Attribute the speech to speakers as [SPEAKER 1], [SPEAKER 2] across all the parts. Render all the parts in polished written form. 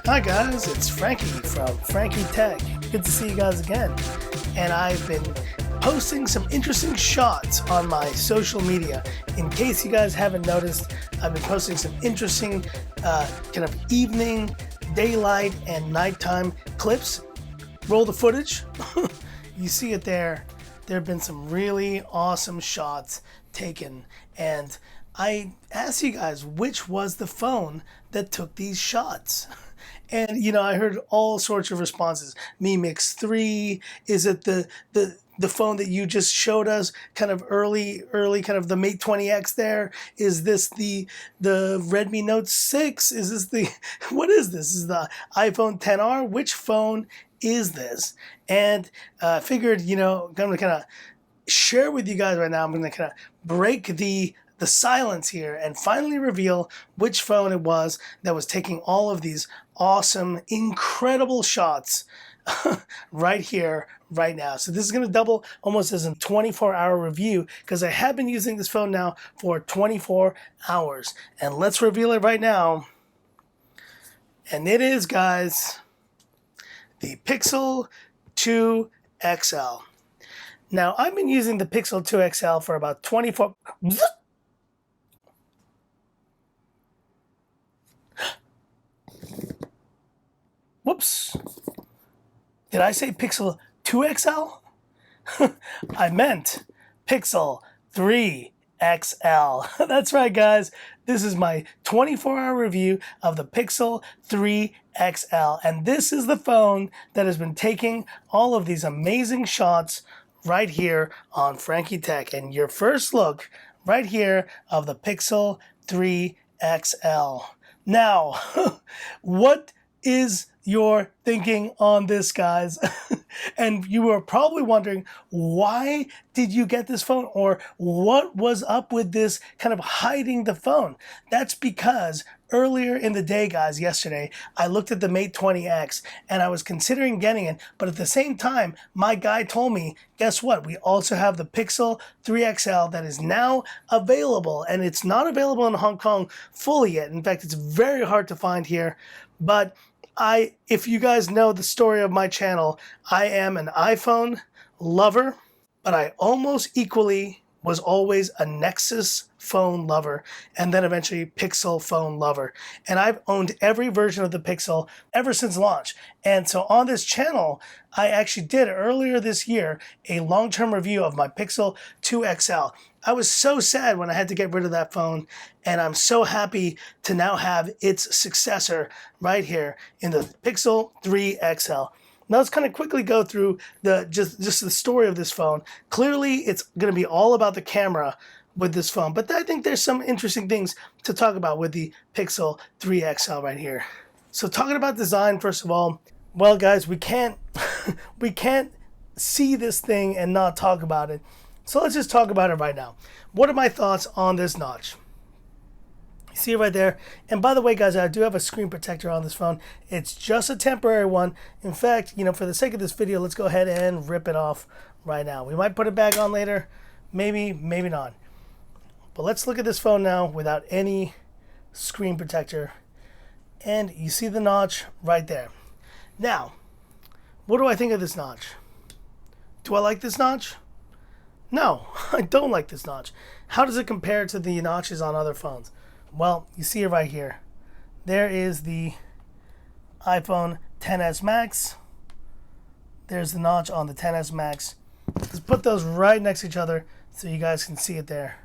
[SPEAKER 1] Hi guys, it's Frankie from Frankie Tech. Good to see you guys again. And I've been posting some interesting shots on my social media. In case you guys haven't noticed, I've been posting some interesting kind of evening, daylight, and nighttime clips. Roll the footage. You see it there. There have been some really awesome shots taken, and I asked you guys which was the phone that took these shots. And I heard all sorts of responses. Mi Mix 3, is it the phone that you just showed us kind of early kind of the Mate 20X there? Is this the Redmi Note 6? Is this the what is this? Is the iPhone XR? Which phone is this? And figured, I'm gonna kind of share with you guys right now. I'm gonna kind of break the silence here and finally reveal which phone it was that was taking all of these awesome, incredible shots right here, right now. So this is going to double almost as a 24-hour review because I have been using this phone now for 24 hours. And let's reveal it right now. And it is, guys, the Pixel 2 XL. Now, I've been using the Pixel 2 XL for about 24... Whoops. Did I say Pixel 2 XL? I meant Pixel 3 XL. That's right, guys. This is my 24-hour review of the Pixel 3 XL. And this is the phone that has been taking all of these amazing shots right here on Frankie Tech. And your first look right here of the Pixel 3 XL. Now, what is your thinking on this, guys? And you were probably wondering, why did you get this phone, or what was up with this kind of hiding the phone? That's because earlier in the day, guys, yesterday, I looked at the Mate 20X and I was considering getting it, but at the same time, my guy told me, guess what? We also have the Pixel 3 XL that is now available, and it's not available in Hong Kong fully yet. In fact, it's very hard to find here, but if you guys know the story of my channel, I am an iPhone lover, but I almost equally was always a Nexus phone lover, and then eventually Pixel phone lover. And I've owned every version of the Pixel ever since launch. And so on this channel, I actually did earlier this year a long-term review of my Pixel 2 XL. I was so sad when I had to get rid of that phone, and I'm so happy to now have its successor right here in the Pixel 3 XL. Now let's kind of quickly go through just the story of this phone. Clearly, it's going to be all about the camera with this phone, but I think there's some interesting things to talk about with the Pixel 3 XL right here. So talking about design, first of all, well, guys, we can't we can't see this thing and not talk about it. So let's just talk about it right now. What are my thoughts on this notch? You see it right there. And by the way, guys, I do have a screen protector on this phone. It's just a temporary one. In fact, for the sake of this video, let's go ahead and rip it off right now. We might put it back on later. Maybe, maybe not. But let's look at this phone now without any screen protector. And you see the notch right there. Now, what do I think of this notch? Do I like this notch? No, I don't like this notch. How does it compare to the notches on other phones? Well, you see it right here. There is the iPhone XS Max. There's the notch on the XS Max. Let's put those right next to each other so you guys can see it there.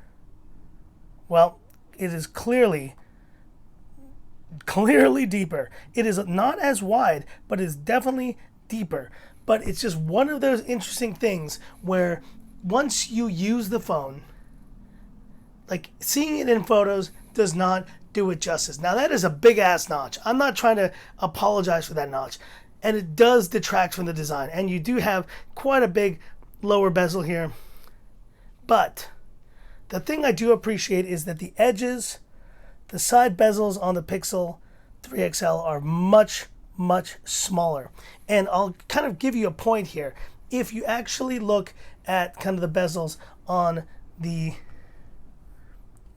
[SPEAKER 1] Well, it is clearly deeper. It is not as wide, but it's definitely deeper. But it's just one of those interesting things where once you use the phone, like seeing it in photos does not do it justice. Now that is a big ass notch. I'm not trying to apologize for that notch. And it does detract from the design. And you do have quite a big lower bezel here. But the thing I do appreciate is that the edges, the side bezels on the Pixel 3 XL are much, much smaller. And I'll kind of give you a point here. If you actually look at kind of the bezels on the,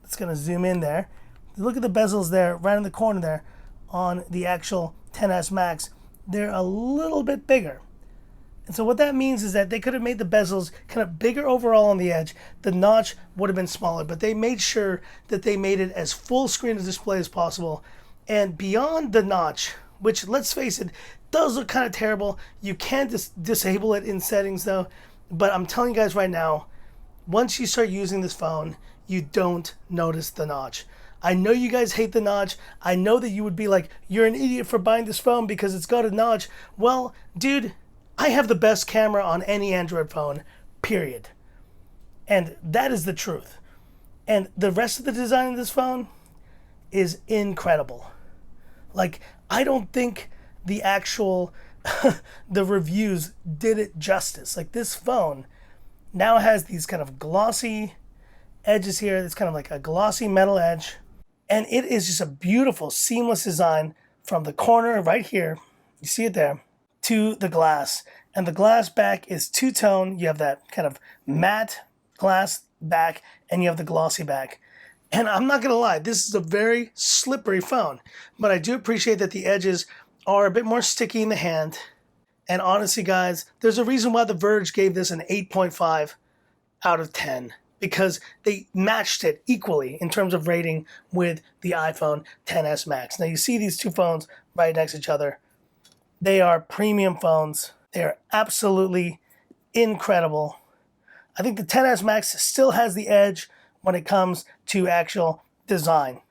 [SPEAKER 1] it's going to zoom in there. Look at the bezels there, right in the corner there, on the actual XS Max, they're a little bit bigger. And so what that means is that they could have made the bezels kind of bigger overall on the edge. The notch would have been smaller, but they made sure that they made it as full screen a display as possible. And beyond the notch, which, let's face it, does look kind of terrible. You can disable it in settings though. But I'm telling you guys right now, once you start using this phone, you don't notice the notch. I know you guys hate the notch. I know that you would be like, you're an idiot for buying this phone because it's got a notch. Well, dude, I have the best camera on any Android phone, period. And that is the truth. And the rest of the design of this phone is incredible. Like, I don't think the actual, the reviews did it justice. Like, this phone now has these kind of glossy edges here. It's kind of like a glossy metal edge. And it is just a beautiful, seamless design from the corner right here. You see it there. To the glass, and the glass back is two-tone. You have that kind of matte glass back, and you have the glossy back. And I'm not gonna lie, this is a very slippery phone, but I do appreciate that the edges are a bit more sticky in the hand. And honestly, guys, there's a reason why The Verge gave this an 8.5 out of 10, because they matched it equally in terms of rating with the iPhone XS Max. Now you see these two phones right next to each other. They are premium phones. They are absolutely incredible. I think the XS Max still has the edge when it comes to actual design.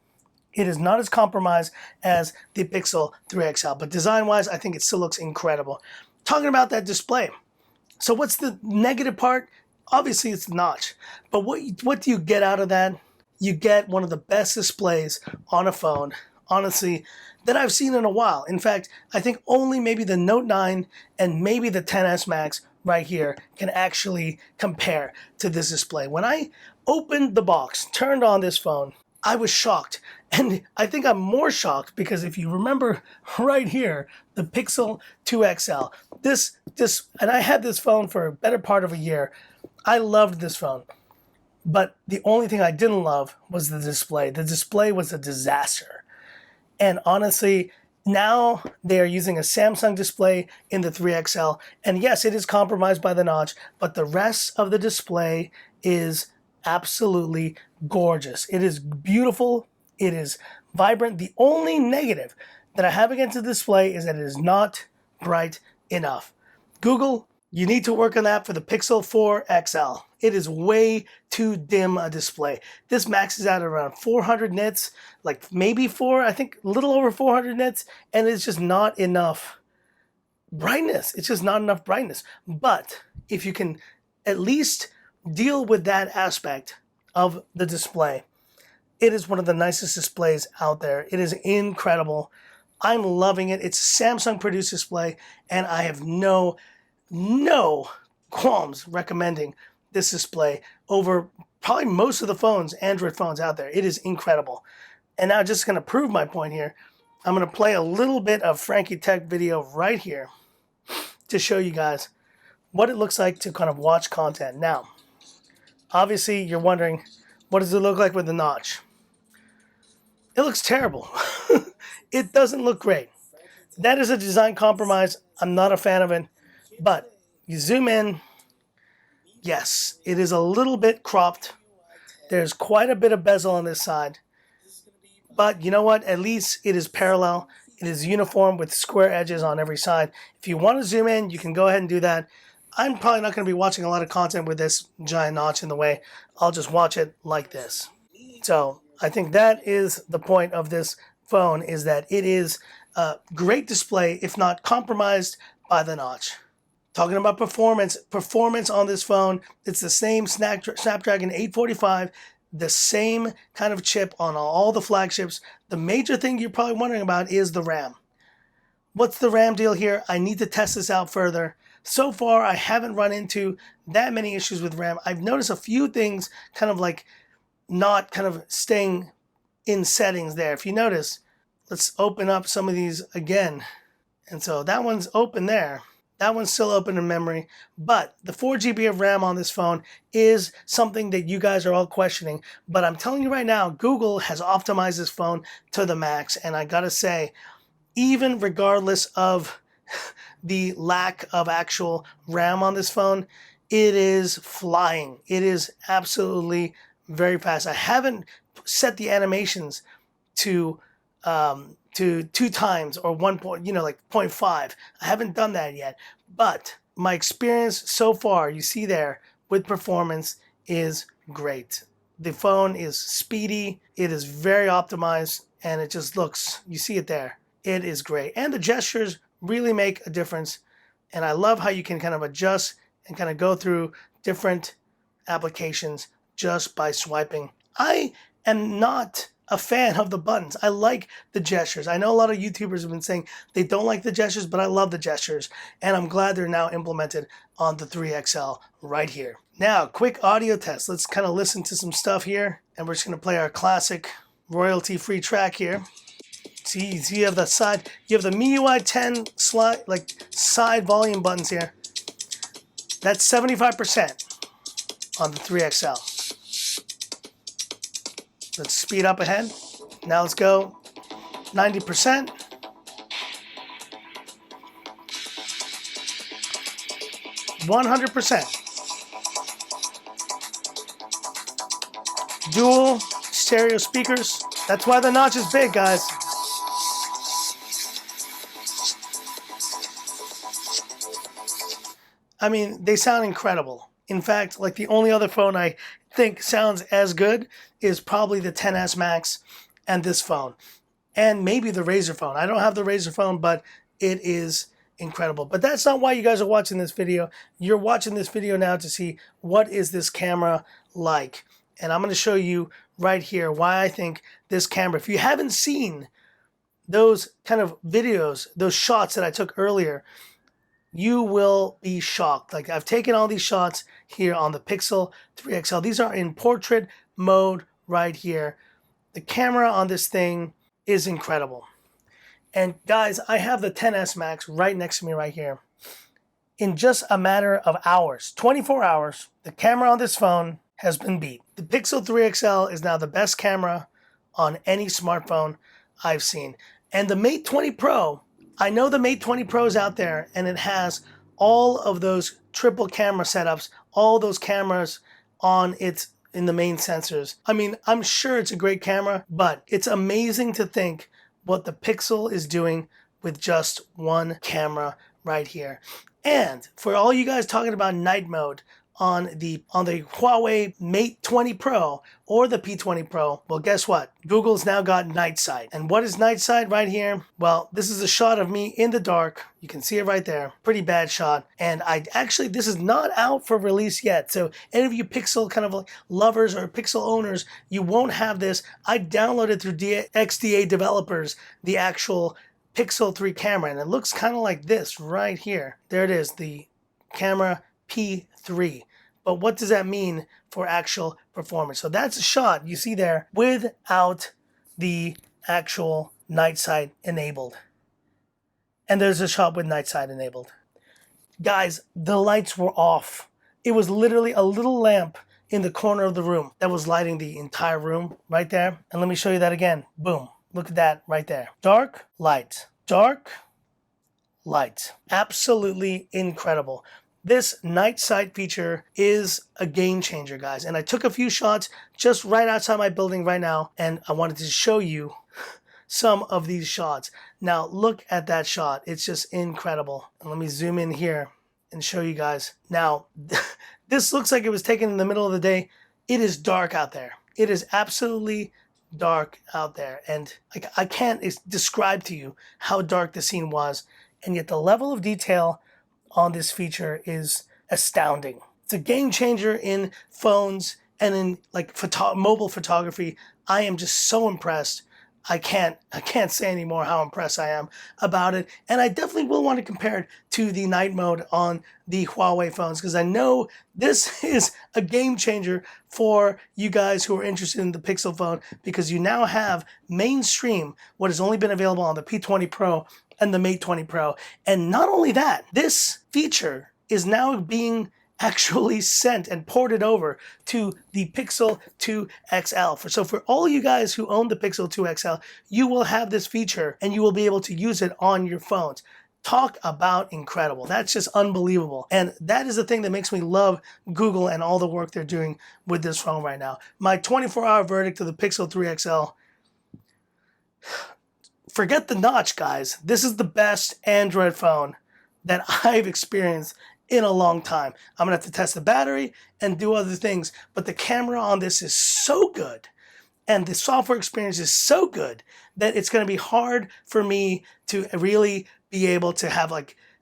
[SPEAKER 1] It is not as compromised as the Pixel 3 XL, but design-wise, I think it still looks incredible. Talking about that display. So what's the negative part? Obviously, it's the notch. But what do you get out of that? You get one of the best displays on a phone, honestly, that I've seen in a while. In fact, I think only maybe the Note 9 and maybe the XS Max right here can actually compare to this display. When I opened the box, turned on this phone, I was shocked. And I think I'm more shocked because if you remember right here, the Pixel 2 XL, and I had this phone for a better part of a year. I loved this phone. But the only thing I didn't love was the display. The display was a disaster. And honestly, now they are using a Samsung display in the 3 XL. And yes, it is compromised by the notch, but the rest of the display is absolutely gorgeous. It is beautiful. It is vibrant. The only negative that I have against the display is that it is not bright enough. Google, you need to work on that for the Pixel 4 XL. It is way too dim a display. This maxes out at around 400 nits, like maybe I think a little over 400 nits, and it's just not enough brightness. It's just not enough brightness. But if you can at least deal with that aspect of the display, it is one of the nicest displays out there. It is incredible. I'm loving it. It's a Samsung produced display, and I have no qualms recommending this display over probably most of the phones, Android phones out there. It is incredible. And now just going to prove my point here, I'm going to play a little bit of Frankie Tech video right here to show you guys what it looks like to kind of watch content. Now, obviously you're wondering, what does it look like with the notch? It looks terrible. It doesn't look great. That is a design compromise. I'm not a fan of it. But you zoom in, yes, it is a little bit cropped. There's quite a bit of bezel on this side. But you know what? At least it is parallel. It is uniform with square edges on every side. If you want to zoom in, you can go ahead and do that. I'm probably not going to be watching a lot of content with this giant notch in the way. I'll just watch it like this. So I think that is the point of this phone, is that it is a great display, if not compromised by the notch. Talking about performance on this phone, it's the same Snapdragon 845, the same kind of chip on all the flagships. The major thing you're probably wondering about is the RAM. What's the RAM deal here? I need to test this out further. So far, I haven't run into that many issues with RAM. I've noticed a few things kind of like not kind of staying in settings there. If you notice, let's open up some of these again. And so that one's open there. That one's still open in memory, but the 4 GB of RAM on this phone is something that you guys are all questioning. But I'm telling you right now, Google has optimized this phone to the max, and I gotta say, even regardless of the lack of actual RAM on this phone, it is flying. It is absolutely very fast. I haven't set the animations to 2 times or 1 point, like 0.5. I haven't done that yet, but my experience so far, you see there with performance, is great. The phone is speedy, it is very optimized, and it just looks, you see it there, it is great. And the gestures really make a difference, and I love how you can kind of adjust and kind of go through different applications just by swiping. I am not a fan of the buttons. I like the gestures. I know a lot of YouTubers have been saying they don't like the gestures, but I love the gestures, and I'm glad they're now implemented on the 3XL right here. Now, quick audio test. Let's kind of listen to some stuff here, and we're just going to play our classic royalty-free track here. See, you have the side, you have the MIUI 10 slide, like side volume buttons here. That's 75% on the 3XL. Let's speed up ahead. Now let's go 90%. %. Dual stereo speakers. That's why the notch is big, guys. I mean, they sound incredible. In fact, like the only other phone I think sounds as good is probably the XS Max and this phone. And maybe the Razer phone. I don't have the Razer phone, but it is incredible. But that's not why you guys are watching this video. You're watching this video now to see what is this camera like. And I'm going to show you right here why I think this camera, if you haven't seen those kind of videos, those shots that I took earlier, you will be shocked. Like, I've taken all these shots here on the Pixel 3XL. These are in portrait mode right here. The camera on this thing is incredible. And guys, I have the XS Max right next to me right here. In just a matter of hours, 24 hours, the camera on this phone has been beat. The Pixel 3XL is now the best camera on any smartphone I've seen. And the Mate 20 Pro, I know the Mate 20 Pro is out there, and it has all of those triple camera setups, all those cameras on its in the main sensors. I mean, I'm sure it's a great camera, but it's amazing to think what the Pixel is doing with just one camera right here. And for all you guys talking about night mode on the Huawei Mate 20 Pro or the P20 Pro, well, guess what? Google's now got night sight. And what is night sight right here? Well, this is a shot of me in the dark. You can see it right there. Pretty bad shot. And this is not out for release yet. So any of you Pixel kind of like lovers or Pixel owners, you won't have this. I downloaded through XDA developers the actual Pixel 3 camera, and it looks kind of like this right here. There it is, the camera P3. But what does that mean for actual performance? So that's a shot you see there without the actual night sight enabled. And there's a shot with night sight enabled. Guys, the lights were off. It was literally a little lamp in the corner of the room that was lighting the entire room right there. And let me show you that again. Boom. Look at that right there. Dark, light. Dark, light. Absolutely incredible. This night sight feature is a game changer, guys. And I took a few shots just right outside my building right now, and I wanted to show you some of these shots. Now, look at that shot. It's just incredible. And let me zoom in here and show you guys. Now, this looks like it was taken in the middle of the day. It is dark out there. It is absolutely dark out there. And I can't describe to you how dark the scene was. And yet the level of detail on this feature is astounding. It's a game changer in phones and in like mobile photography. I am just so impressed. I can't say anymore how impressed I am about it. And I definitely will want to compare it to the night mode on the Huawei phones, because I know this is a game changer for you guys who are interested in the Pixel phone, because you now have mainstream what has only been available on the P20 Pro and the Mate 20 Pro. And not only that, this feature is now being actually sent and ported over to the Pixel 2 XL. So for all you guys who own the Pixel 2 XL, you will have this feature and you will be able to use it on your phones. Talk about incredible. That's just unbelievable. And that is the thing that makes me love Google and all the work they're doing with this phone right now. My 24-hour verdict of the Pixel 3 XL, forget the notch, guys. This is the best Android phone that I've experienced in a long time. I'm gonna have to test the battery and do other things, but the camera on this is so good and the software experience is so good that it's gonna be hard for me to really be able to have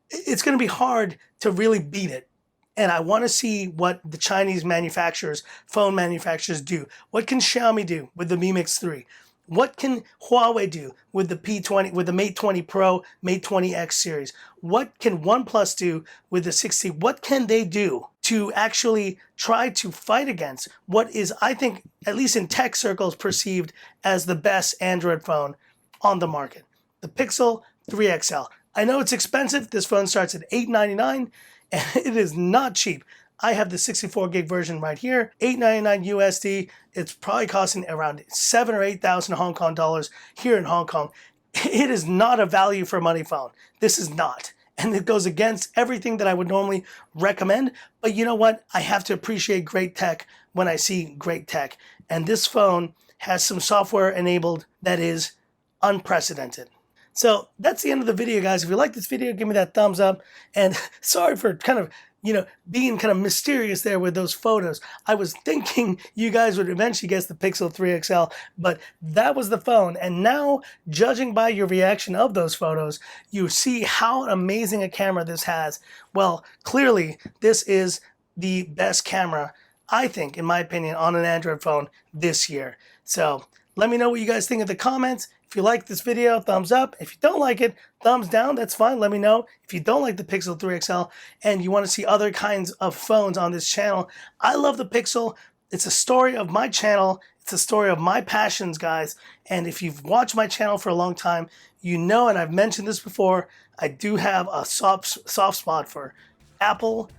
[SPEAKER 1] it's gonna be hard to really beat it. And I wanna see what the Chinese manufacturers, phone manufacturers do. What can Xiaomi do with the Mi Mix 3? What can Huawei do with the P20, with the Mate 20 Pro, Mate 20X series? What can OnePlus do with the 6T? What can they do to actually try to fight against what is, I think, at least in tech circles, perceived as the best Android phone on the market? The Pixel 3 XL. I know it's expensive. This phone starts at $899 and it is not cheap. I have the 64 gig version right here, $899 USD. It's probably costing around 7,000 or 8,000 Hong Kong dollars here in Hong Kong. It is not a value for money phone. This is not. And it goes against everything that I would normally recommend. But you know what? I have to appreciate great tech when I see great tech. And this phone has some software enabled that is unprecedented. So that's the end of the video, guys. If you like this video, give me that thumbs up. And sorry for kind of being kind of mysterious there with those photos. I was thinking you guys would eventually guess the Pixel 3 XL, but that was the phone. And now, judging by your reaction of those photos, you see how amazing a camera this has. Well, clearly, this is the best camera, I think, in my opinion, on an Android phone this year. So let me know what you guys think in the comments. If you like this video, thumbs up. If you don't like it, thumbs down. That's fine. Let me know. If you don't like the Pixel 3 XL and you want to see other kinds of phones on this channel, I love the Pixel. It's a story of my channel. It's a story of my passions, guys. And if you've watched my channel for a long time, you know, and I've mentioned this before, I do have a soft spot for Apple,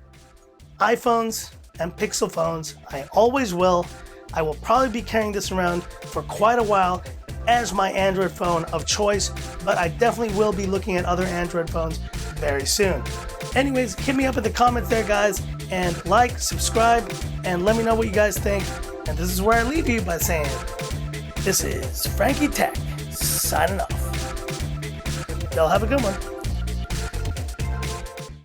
[SPEAKER 1] iPhones, and Pixel phones. I always will. I will probably be carrying this around for quite a while as my Android phone of choice, but I definitely will be looking at other Android phones very soon. Anyways, hit me up in the comments there, guys, and like, subscribe, and let me know what you guys think. And this is where I leave you by saying, this is Frankie Tech, signing off. Y'all have a good one.